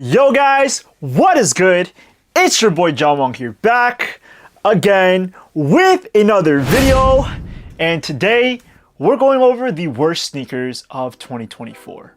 Yo guys, what is good? It's your boy John Wong here, back again with another video, and today we're going over the worst sneakers of 2024.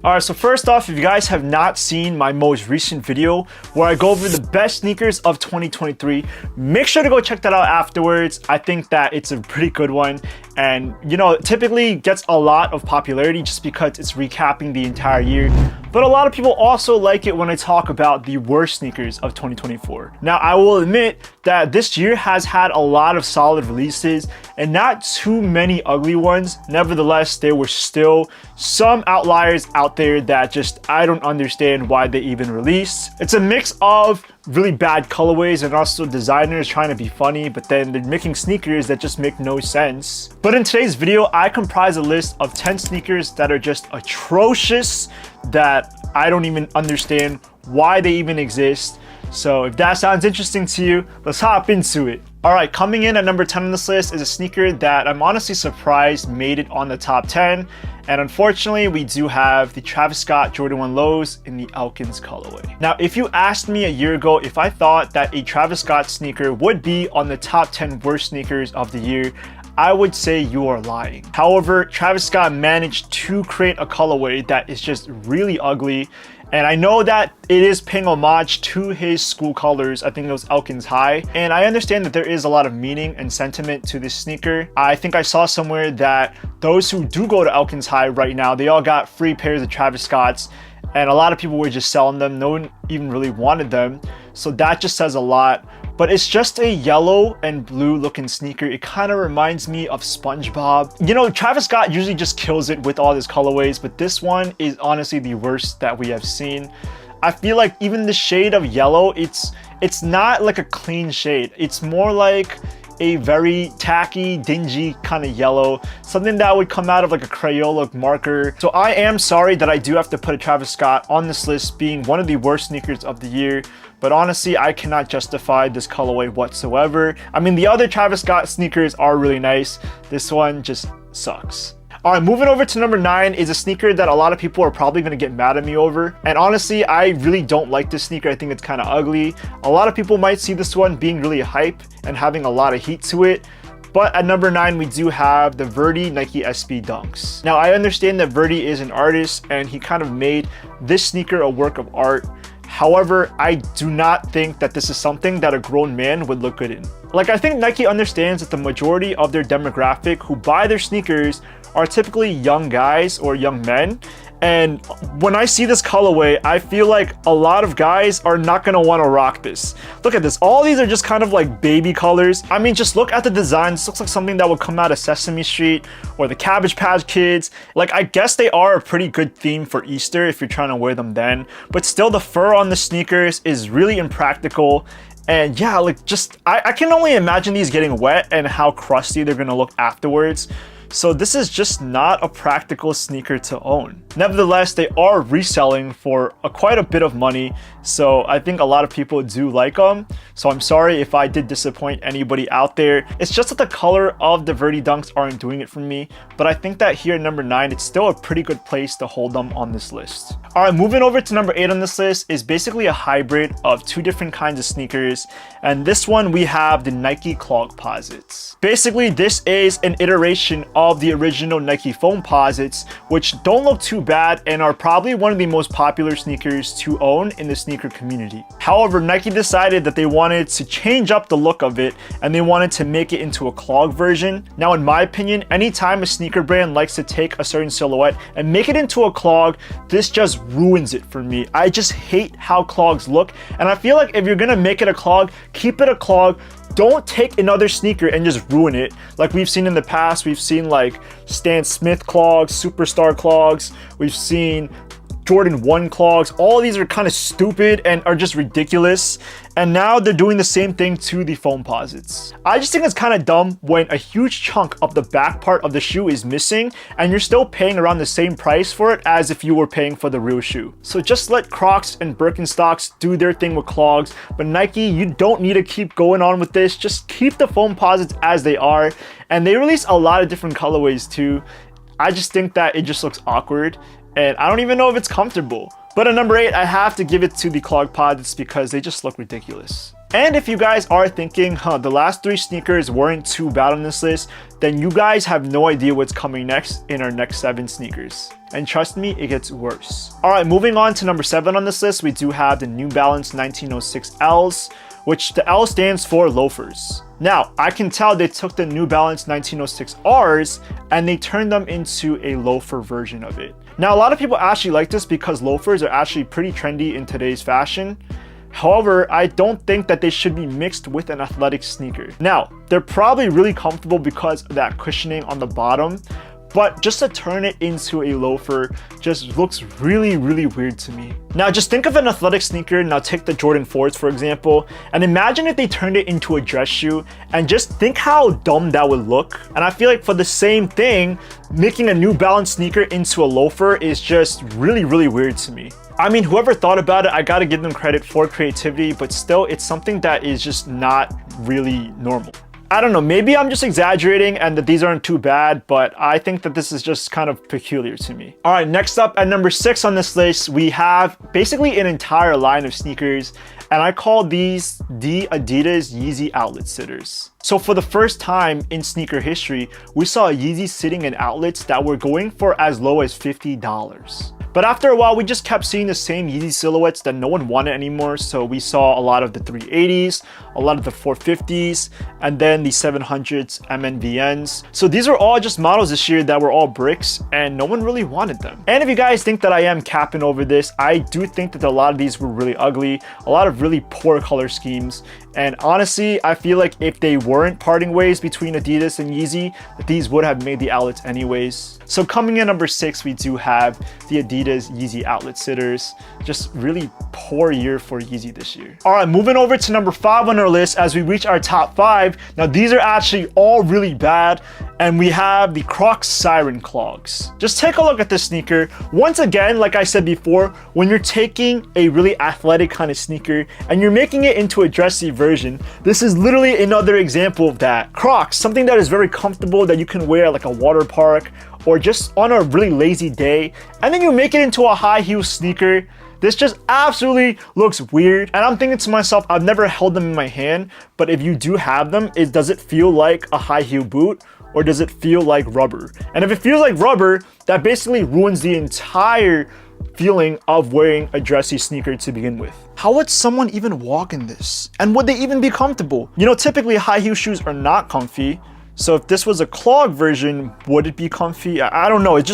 Alright, so first off, if you guys have not seen my most recent video where I go over the best sneakers of 2023, make sure to go check that out afterwards. I think that it's a pretty good one, and it typically gets a lot of popularity just because it's recapping the entire year. But a lot of people also like it when I talk about the worst sneakers of 2024. Now, I will admit that this year has had a lot of solid releases and not too many ugly ones. Nevertheless, there were still some outliers out there that just I don't understand why they even released. It's a mix of really bad colorways and also designers trying to be funny, but then they're making sneakers that just make no sense. But in today's video, I comprise a list of 10 sneakers that are just atrocious, that I don't even understand why they even exist. So if that sounds interesting to you, let's hop into it. Alright, coming in at number 10 on this list is a sneaker that I'm honestly surprised made it on the top 10. And unfortunately, we do have the Travis Scott Jordan 1 Lows in the Elkins colorway. Now, if you asked me a year ago if I thought that a Travis Scott sneaker would be on the top 10 worst sneakers of the year, I would say you are lying. However, Travis Scott managed to create a colorway that is just really ugly. And I know that it is paying homage to his school colors. I think it was Elkins High. And I understand that there is a lot of meaning and sentiment to this sneaker. I think I saw somewhere that those who do go to Elkins High right now, they all got free pairs of Travis Scotts. And a lot of people were just selling them. No one even really wanted them. So that just says a lot. But it's just a yellow and blue looking sneaker. It kind of reminds me of SpongeBob. Travis Scott usually just kills it with all his colorways, but this one is honestly the worst that we have seen. I feel like even the shade of yellow, it's not like a clean shade. It's more like a very tacky, dingy kind of yellow, something that would come out of like a Crayola marker. So I am sorry that I do have to put a Travis Scott on this list being one of the worst sneakers of the year, but honestly, I cannot justify this colorway whatsoever. I mean, the other Travis Scott sneakers are really nice. This one just sucks. Alright, moving over to number 9 is a sneaker that a lot of people are probably going to get mad at me over. And honestly, I really don't like this sneaker. I think it's kind of ugly. A lot of people might see this one being really hype and having a lot of heat to it. But at number 9, we do have the Verdi Nike SB Dunks. Now, I understand that Verdi is an artist and he kind of made this sneaker a work of art. However, I do not think that this is something that a grown man would look good in. Like, I think Nike understands that the majority of their demographic who buy their sneakers are typically young guys or young men. And when I see this colorway, I feel like a lot of guys are not going to want to rock this. Look at this. All these are just kind of like baby colors. I mean, just look at the design. This looks like something that would come out of Sesame Street or the Cabbage Patch Kids. Like, I guess they are a pretty good theme for Easter if you're trying to wear them then. But still, the fur on the sneakers is really impractical. And yeah, like I can only imagine these getting wet and how crusty they're going to look afterwards. So this is just not a practical sneaker to own. Nevertheless, they are reselling for quite a bit of money. So I think a lot of people do like them. So I'm sorry if I did disappoint anybody out there. It's just that the color of the Verdi Dunks aren't doing it for me. But I think that here at number 9, it's still a pretty good place to hold them on this list. All right, moving over to number 8 on this list is basically a hybrid of two different kinds of sneakers. And this one, we have the Nike Clog Posits. Basically, this is an iteration of the original Nike foam posits, which don't look too bad and are probably one of the most popular sneakers to own in the sneaker community. However, Nike decided that they wanted to change up the look of it and they wanted to make it into a clog version. Now, in my opinion, anytime a sneaker brand likes to take a certain silhouette and make it into a clog, this just ruins it for me. I just hate how clogs look, and I feel like if you're gonna make it a clog, keep it a clog. Don't take another sneaker and just ruin it. Like we've seen in the past, we've seen like Stan Smith clogs, Superstar clogs, we've seen Jordan 1 clogs. All of these are kind of stupid and are just ridiculous. And now they're doing the same thing to the foam posits. I just think it's kind of dumb when a huge chunk of the back part of the shoe is missing and you're still paying around the same price for it as if you were paying for the real shoe. So just let Crocs and Birkenstocks do their thing with clogs, but Nike, you don't need to keep going on with this. Just keep the foam posits as they are. And they release a lot of different colorways too. I just think that it just looks awkward, and I don't even know if it's comfortable. But at number 8, I have to give it to the Clog pods because they just look ridiculous. And if you guys are thinking, the last 3 sneakers weren't too bad on this list, then you guys have no idea what's coming next in our next 7 sneakers. And trust me, it gets worse. Alright, moving on to number 7 on this list, we do have the New Balance 1906Ls, which the L stands for loafers. Now, I can tell they took the New Balance 1906Rs and they turned them into a loafer version of it. Now, a lot of people actually like this because loafers are actually pretty trendy in today's fashion. However, I don't think that they should be mixed with an athletic sneaker. Now, they're probably really comfortable because of that cushioning on the bottom, but just to turn it into a loafer just looks really, really weird to me. Now, just think of an athletic sneaker. Now take the Jordan 4s, for example, and imagine if they turned it into a dress shoe, and just think how dumb that would look. And I feel like for the same thing, making a New Balance sneaker into a loafer is just really, really weird to me. I mean, whoever thought about it, I gotta give them credit for creativity, but still, it's something that is just not really normal. I don't know, maybe I'm just exaggerating and that these aren't too bad, but I think that this is just kind of peculiar to me. All right, next up at number 6 on this list, we have basically an entire line of sneakers, and I call these the Adidas Yeezy outlet sitters. So for the first time in sneaker history, we saw Yeezy sitting in outlets that were going for as low as $50. But after a while, we just kept seeing the same Yeezy silhouettes that no one wanted anymore. So we saw a lot of the 380s, a lot of the 450s, and then the 700s MNVNs. So these are all just models this year that were all bricks and no one really wanted them. And if you guys think that I am capping over this, I do think that a lot of these were really ugly, a lot of really poor color schemes. And honestly, I feel like if they weren't parting ways between Adidas and Yeezy, that these would have made the outlets anyways. So coming in number 6, we do have the Adidas Yeezy outlet sitters. Just really poor year for Yeezy this year. All right, moving over to number 5 on our list as we reach our top 5. Now these are actually all really bad, and we have the Croc Siren clogs. Just take a look at this sneaker. Once again, like I said before, when you're taking a really athletic kind of sneaker and you're making it into a dressy version, this is literally another example of that. Crocs, something that is very comfortable that you can wear at like a water park or just on a really lazy day, and then you make it into a high heel sneaker. This just absolutely looks weird. And I'm thinking to myself, I've never held them in my hand, but if you do have them, does it feel like a high heel boot? Or does it feel like rubber? And if it feels like rubber, that basically ruins the entire feeling of wearing a dressy sneaker to begin with. How would someone even walk in this? And would they even be comfortable? You know, typically high heel shoes are not comfy. So if this was a clog version, would it be comfy? I don't know. It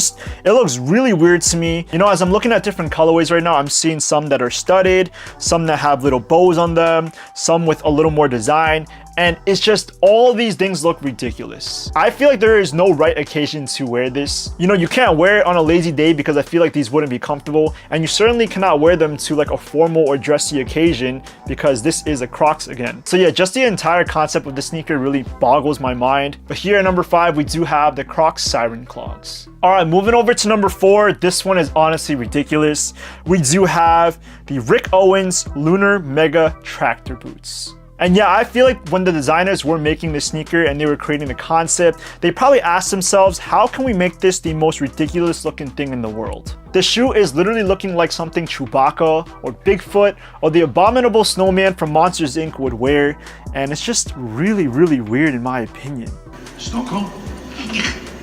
looks really weird to me. You know, as I'm looking at different colorways right now, I'm seeing some that are studded, some that have little bows on them, some with a little more design. And it's just all these things look ridiculous. I feel like there is no right occasion to wear this. You know, you can't wear it on a lazy day because I feel like these wouldn't be comfortable. And you certainly cannot wear them to like a formal or dressy occasion because this is a Crocs again. So yeah, just the entire concept of the sneaker really boggles my mind. But here at number 5, we do have the Crocs Siren clogs. All right, moving over to number 4. This one is honestly ridiculous. We do have the Rick Owens Lunar Mega Tractor boots. And yeah, I feel like when the designers were making this sneaker and they were creating the concept, they probably asked themselves, how can we make this the most ridiculous looking thing in the world? The shoe is literally looking like something Chewbacca or Bigfoot or the abominable snowman from Monsters Inc. would wear. And it's just really, really weird in my opinion. Snow cone?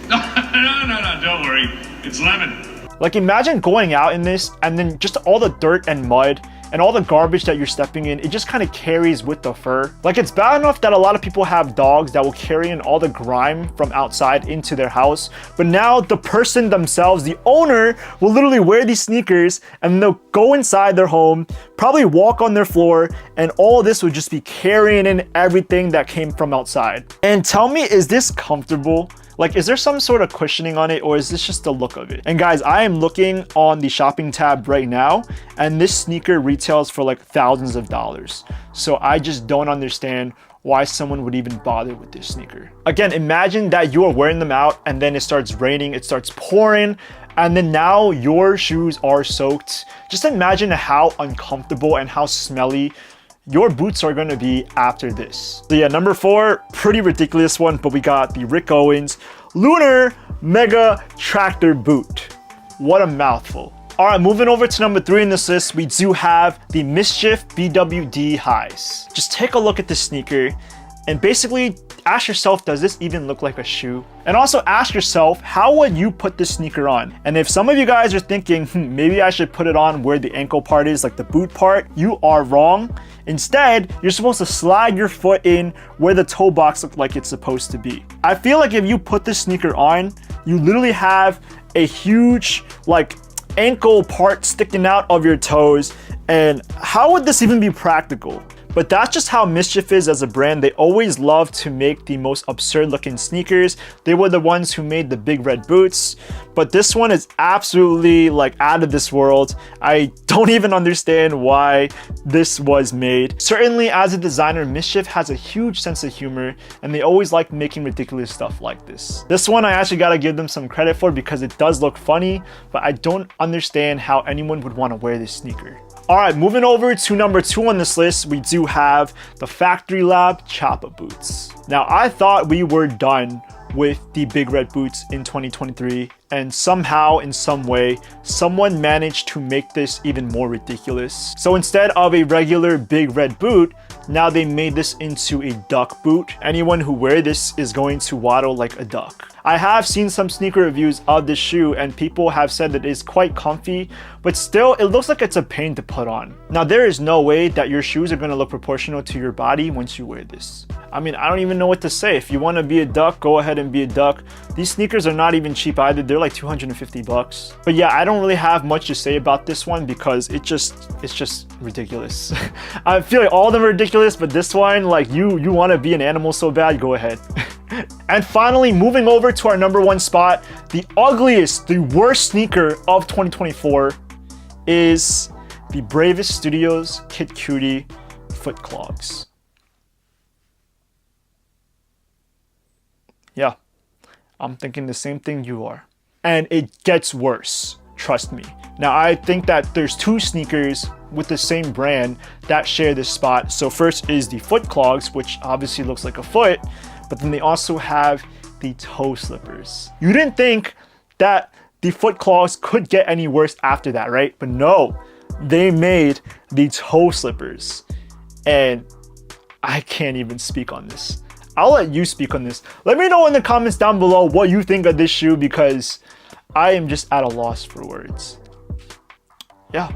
No, don't worry. It's lemon. Like imagine going out in this and then just all the dirt and mud and all the garbage that you're stepping in, it just kind of carries with the fur. Like it's bad enough that a lot of people have dogs that will carry in all the grime from outside into their house, but now the person themselves, the owner, will literally wear these sneakers and they'll go inside their home, probably walk on their floor, and all this would just be carrying in everything that came from outside. And tell me, is this comfortable? Like, is there some sort of cushioning on it, or is this just the look of it? And guys, I am looking on the shopping tab right now, and this sneaker retails for like thousands of dollars. So I just don't understand why someone would even bother with this sneaker. Again, imagine that you are wearing them out and then it starts raining, it starts pouring, and then now your shoes are soaked. Just imagine how uncomfortable and how smelly your boots are going to be after this. So yeah, number 4, pretty ridiculous one, but we got the Rick Owens Lunar Mega Tractor Boot. What a mouthful. All right, moving over to number 3 in this list, we do have the Mischief BWD Highs. Just take a look at this sneaker and basically ask yourself, does this even look like a shoe? And also ask yourself, how would you put this sneaker on? And if some of you guys are thinking, maybe I should put it on where the ankle part is, like the boot part, you are wrong. Instead, you're supposed to slide your foot in where the toe box looks like it's supposed to be. I feel like if you put this sneaker on, you literally have a huge like ankle part sticking out of your toes, and how would this even be practical? But that's just how Mischief is as a brand. They always love to make the most absurd looking sneakers. They were the ones who made the big red boots, but this one is absolutely like out of this world. I don't even understand why this was made. Certainly as a designer, Mischief has a huge sense of humor, and they always like making ridiculous stuff like this. This one I actually gotta give them some credit for because it does look funny, but I don't understand how anyone would want to wear this sneaker. All right, moving over to number 2 on this list, we do have the Factory Lab Choppa boots. Now, I thought we were done with the big red boots in 2023, and somehow, in some way, someone managed to make this even more ridiculous. So instead of a regular big red boot, now they made this into a duck boot. Anyone who wears this is going to waddle like a duck. I have seen some sneaker reviews of this shoe and people have said that it is quite comfy, but still it looks like it's a pain to put on. Now there is no way that your shoes are going to look proportional to your body once you wear this. I mean, I don't even know what to say. If you want to be a duck, go ahead and be a duck. These sneakers are not even cheap either. They're like 250 bucks. But yeah, I don't really have much to say about this one because it's just ridiculous. I feel like all of them are ridiculous, but this one, like you want to be an animal so bad, go ahead. And finally, moving over to our number 1 spot, the ugliest, the worst sneaker of 2024 is the Bravest Studios Kid Cutie foot clogs. Yeah, I'm thinking the same thing you are. And it gets worse, trust me. Now, I think that there's 2 sneakers with the same brand that share this spot. So first is the foot clogs, which obviously looks like a foot, but then they also have the toe slippers. You didn't think that the foot clogs could get any worse after that, right? But no, they made the toe slippers. And I can't even speak on this. I'll let you speak on this. Let me know in the comments down below what you think of this shoe because I am just at a loss for words. Yeah.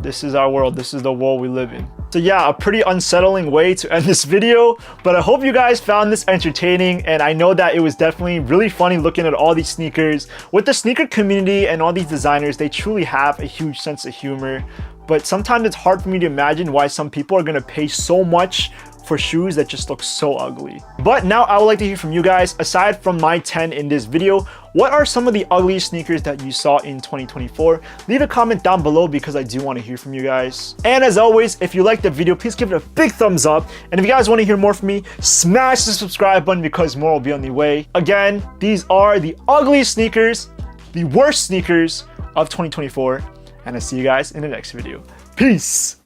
This is our world. This is the world we live in. So yeah, a pretty unsettling way to end this video, but I hope you guys found this entertaining, and I know that it was definitely really funny looking at all these sneakers. With the sneaker community and all these designers, they truly have a huge sense of humor, but sometimes it's hard for me to imagine why some people are gonna pay so much for shoes that just look so ugly. But now I would like to hear from you guys. Aside from my 10 in this video, what are some of the ugliest sneakers that you saw in 2024? Leave a comment down below because I do want to hear from you guys. And as always, if you liked the video, please give it a big thumbs up. And if you guys want to hear more from me, smash the subscribe button because more will be on the way. Again, these are the ugliest sneakers, the worst sneakers of 2024. And I'll see you guys in the next video. Peace!